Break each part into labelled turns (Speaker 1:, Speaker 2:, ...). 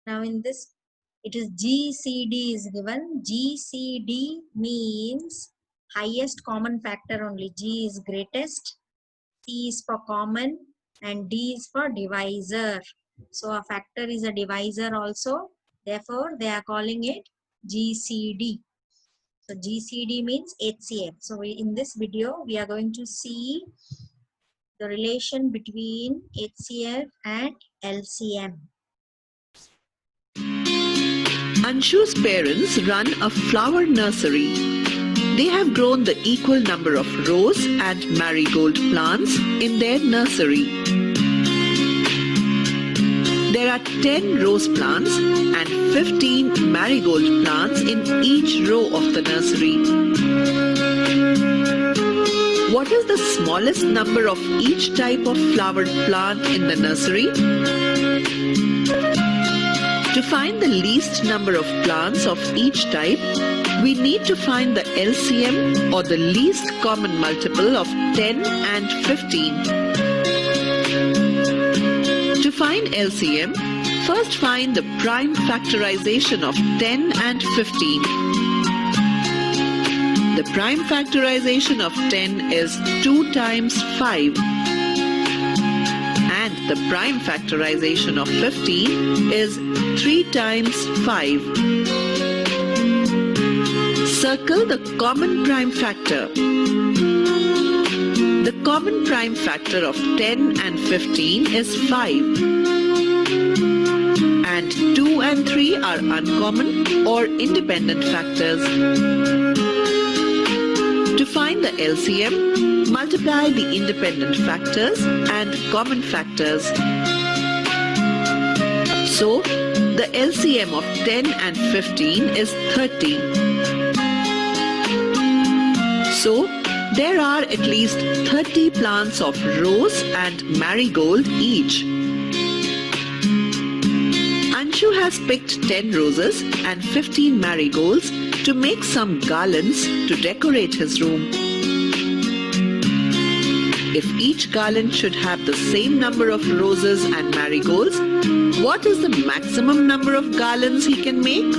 Speaker 1: Now in this, it is GCD is given. GCD means highest common factor only. G is greatest, C is for common, and D is for divisor. So a factor is a divisor also. Therefore, they are calling it GCD. So GCD means HCF. So in this video, we are going to see the relation between HCF and LCM.
Speaker 2: Anshu's parents run a flower nursery. They have grown the equal number of rose and marigold plants in their nursery. There are 10 rose plants and 15 marigold plants in each row of the nursery. What is the smallest number of each type of flowered plant in the nursery? To find the least number of plants of each type, we need to find the LCM or the least common multiple of 10 and 15. To find LCM, first find the prime factorization of 10 and 15. The prime factorization of 10 is 2 times 5. And the prime factorization of 15 is 3 times 5. Circle the common prime factor. The common prime factor of 10 and 15 is 5. And 2 and 3 are uncommon or independent factors. To find the LCM, multiply the independent factors and common factors. So, the LCM of 10 and 15 is 30. So, there are at least 30 plants of rose and marigold each. Anshu has picked 10 roses and 15 marigolds to make some garlands to decorate his room. If each garland should have the same number of roses and marigolds, what is the maximum number of garlands he can make?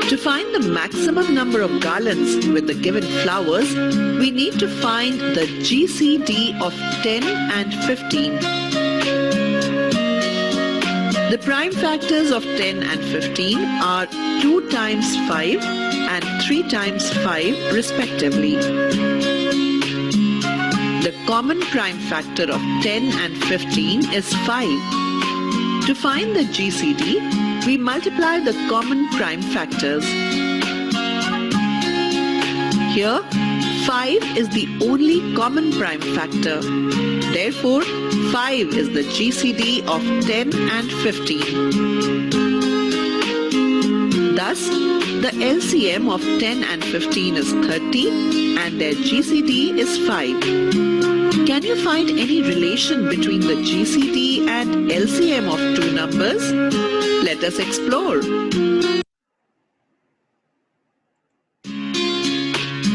Speaker 2: To find the maximum number of garlands with the given flowers, we need to find the GCD of 10 and 15. The prime factors of 10 and 15 are 2 times 5 and 3 times 5 respectively. The common prime factor of 10 and 15 is 5. To find the GCD, we multiply the common prime factors. Here, 5 is the only common prime factor. Therefore, 5 is the GCD of 10 and 15. Thus, the LCM of 10 and 15 is 30 and their GCD is 5. Can you find any relation between the GCD and LCM of two numbers? Let us explore.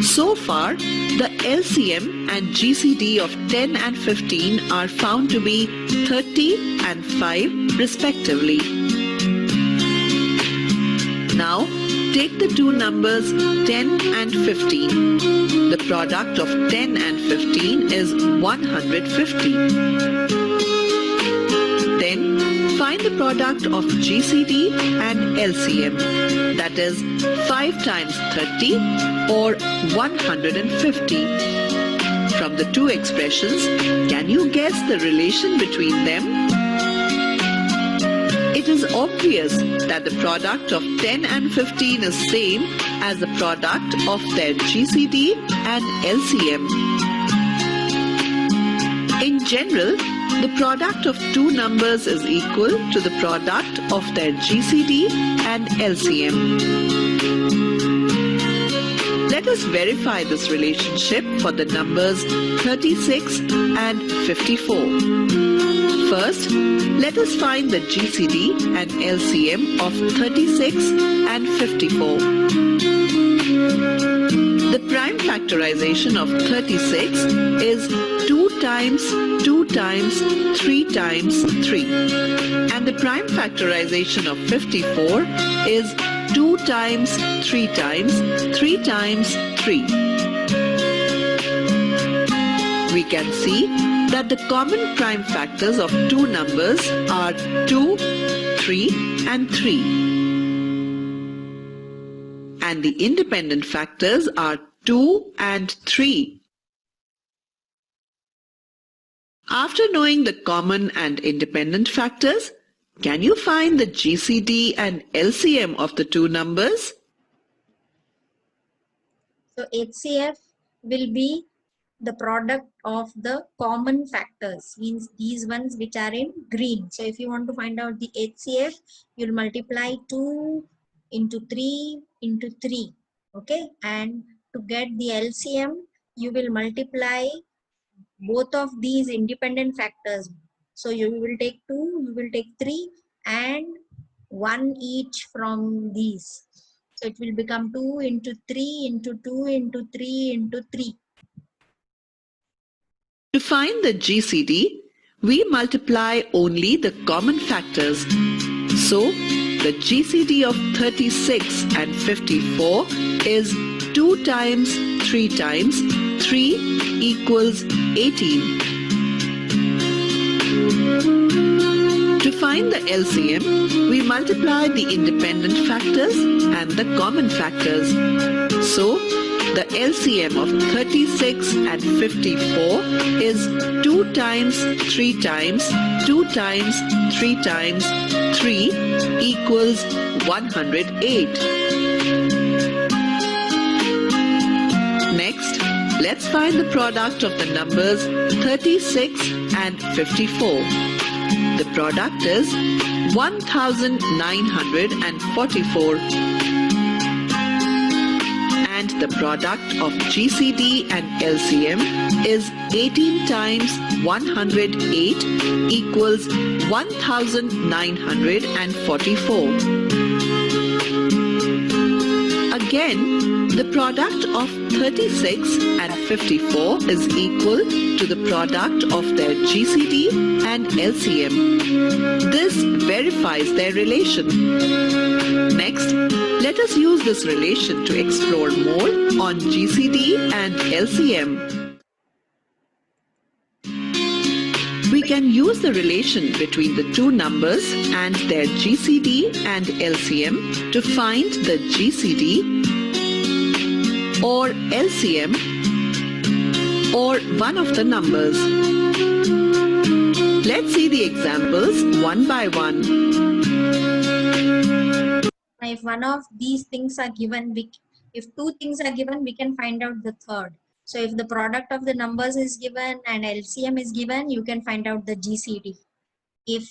Speaker 2: So far, the LCM and GCD of 10 and 15 are found to be 30 and 5 respectively. Now, take the two numbers 10 and 15. The product of 10 and 15 is 150. Then, find the product of GCD and LCM, that is 5 times 30 or 150. From the two expressions, can you guess the relation between them? It is obvious that the product of 10 and 15 is same as the product of their GCD and LCM. In general, the product of two numbers is equal to the product of their GCD and LCM. Let us verify this relationship for the numbers 36 and 54. First, let us find the GCD and LCM of 36 and 54. The prime factorization of 36 is 2 times 2 times 3 times 3. And the prime factorization of 54 is 2 times 3 times 3 times 3. We can see that the common prime factors of two numbers are 2, 3 and 3. And the independent factors are 2 and 3. After knowing the common and independent factors, can you find the GCD and LCM of the two numbers?
Speaker 1: So HCF will be the product of the common factors, means these ones which are in green. So if you want to find out the HCF, you'll multiply 2 into 3 into 3. Okay, and to get the LCM, you will multiply both of these independent factors. So you will take 2, you will take 3 and 1 each from these. So it will become 2 into 3 into 2 into 3 into 3.
Speaker 2: To find the GCD, we multiply only the common factors. So the GCD of 36 and 54 is 2 times 3 times 3 equals 18. To find the LCM, we multiply the independent factors and the common factors. So the LCM of 36 and 54 is 2 times 3 times 2 times 3 times 3 equals 108. Next, let's find the product of the numbers 36 and 54. The product is 1944. And the product of GCD and LCM is 18 times 108 equals 1944. Again, the product of 36 and 54 is equal to the product of their GCD and LCM. This verifies their relation. Next, let us use this relation to explore more on GCD and LCM. We can use the relation between the two numbers and their GCD and LCM to find the GCD or LCM or one of the numbers. Let's see the examples one by one.
Speaker 1: If one of these things are given, if two things are given, we can find out the third. So if the product of the numbers is given and LCM is given, you can find out the GCD. If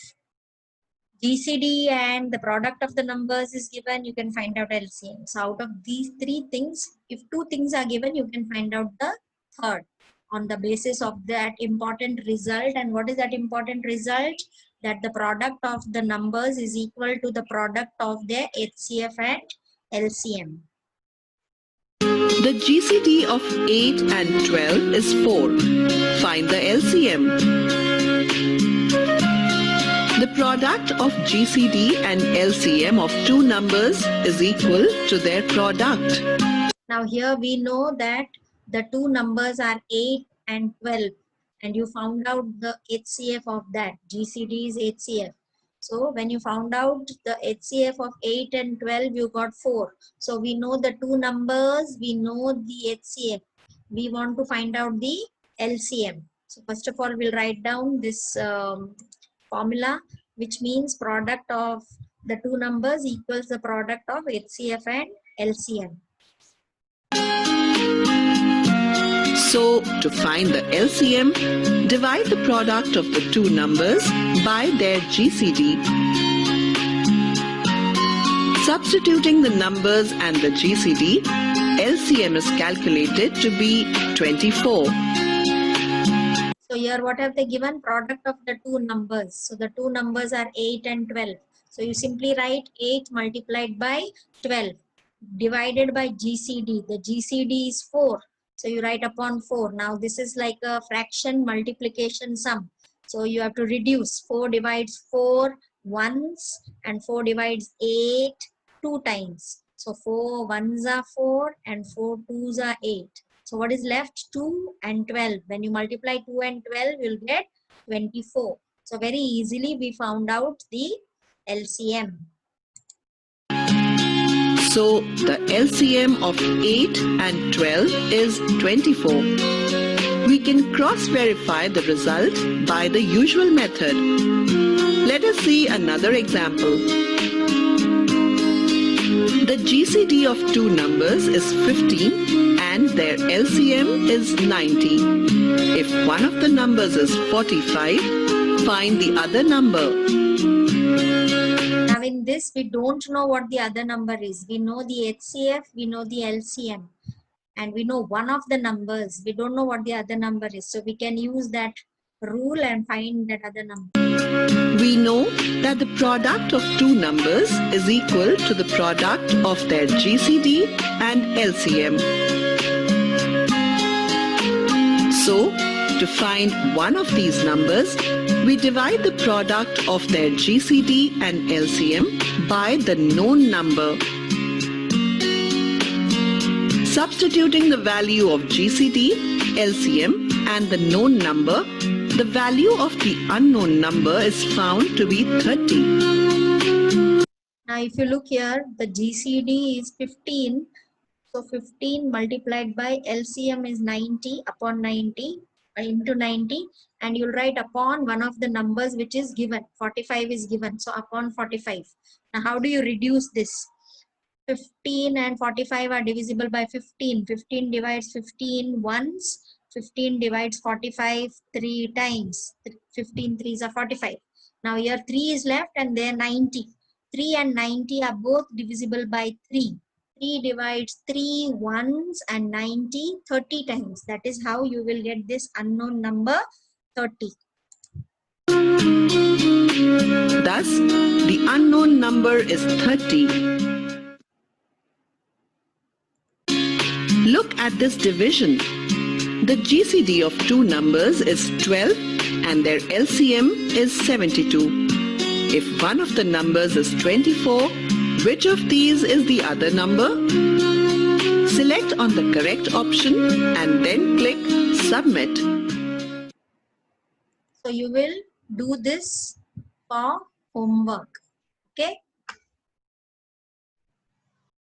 Speaker 1: GCD and the product of the numbers is given, you can find out LCM. So out of these three things, if two things are given, you can find out the third on the basis of that important result. And what is that important result? That the product of the numbers is equal to the product of their HCF and LCM.
Speaker 2: The GCD of 8 and 12 is 4. Find the LCM. The product of GCD and LCM of two numbers is equal to their product.
Speaker 1: Now here we know that the two numbers are 8 and 12. And you found out the HCF of that. GCD is HCF. So when you found out the HCF of 8 and 12, you got 4. So we know the two numbers, we know the HCF. We want to find out the LCM. So first of all, we'll write down this formula, which means product of the two numbers equals the product of HCF and LCM.
Speaker 2: So, to find the LCM, divide the product of the two numbers by their GCD. Substituting the numbers and the GCD, LCM is calculated to be 24.
Speaker 1: So here what have they given? Product of the two numbers. So the two numbers are 8 and 12. So you simply write 8 multiplied by 12 divided by GCD. The GCD is 4. So you write upon 4. Now this is like a fraction multiplication sum. So you have to reduce. 4 divides 4 once and 4 divides 8 2 times. So 4 ones are 4 and 4 twos are 8. So what is left? 2 and 12. When you multiply 2 and 12, you'll get 24. So very easily we found out the LCM.
Speaker 2: So the LCM of 8 and 12 is 24. We can cross-verify the result by the usual method. Let us see another example. The GCD of two numbers is 15 and their LCM is 90. If one of the numbers is 45, find the other number.
Speaker 1: Now in this, we don't know what the other number is. We know the HCF, we know the LCM, and we know one of the numbers. We don't know what the other number is. So we can use that rule and find that other number.
Speaker 2: We know that the product of two numbers is equal to the product of their GCD and LCM. So, to find one of these numbers, we divide the product of their GCD and LCM by the known number. Substituting the value of GCD, LCM and the known number, the value of the unknown number is found to be 30.
Speaker 1: Now if you look here, the GCD is 15. So 15 multiplied by LCM is 90 upon 90 into 90, and you'll write upon one of the numbers which is given. 45 is given, so upon 45. Now how do you reduce this? 15 and 45 are divisible by 15. 15 divides 15 once. 15 divides 45 3 times. 15 3s are 45. Now here 3 is left and there 90. 3 and 90 are both divisible by 3. 3 divides 3 once and 90 30 times. That is how you will get this unknown number 30.
Speaker 2: Thus, the unknown number is 30. Look at this division. The GCD of two numbers is 12 and their LCM is 72. If one of the numbers is 24, which of these is the other number? Select on the correct option and then click Submit.
Speaker 1: So you will do this for homework. Okay.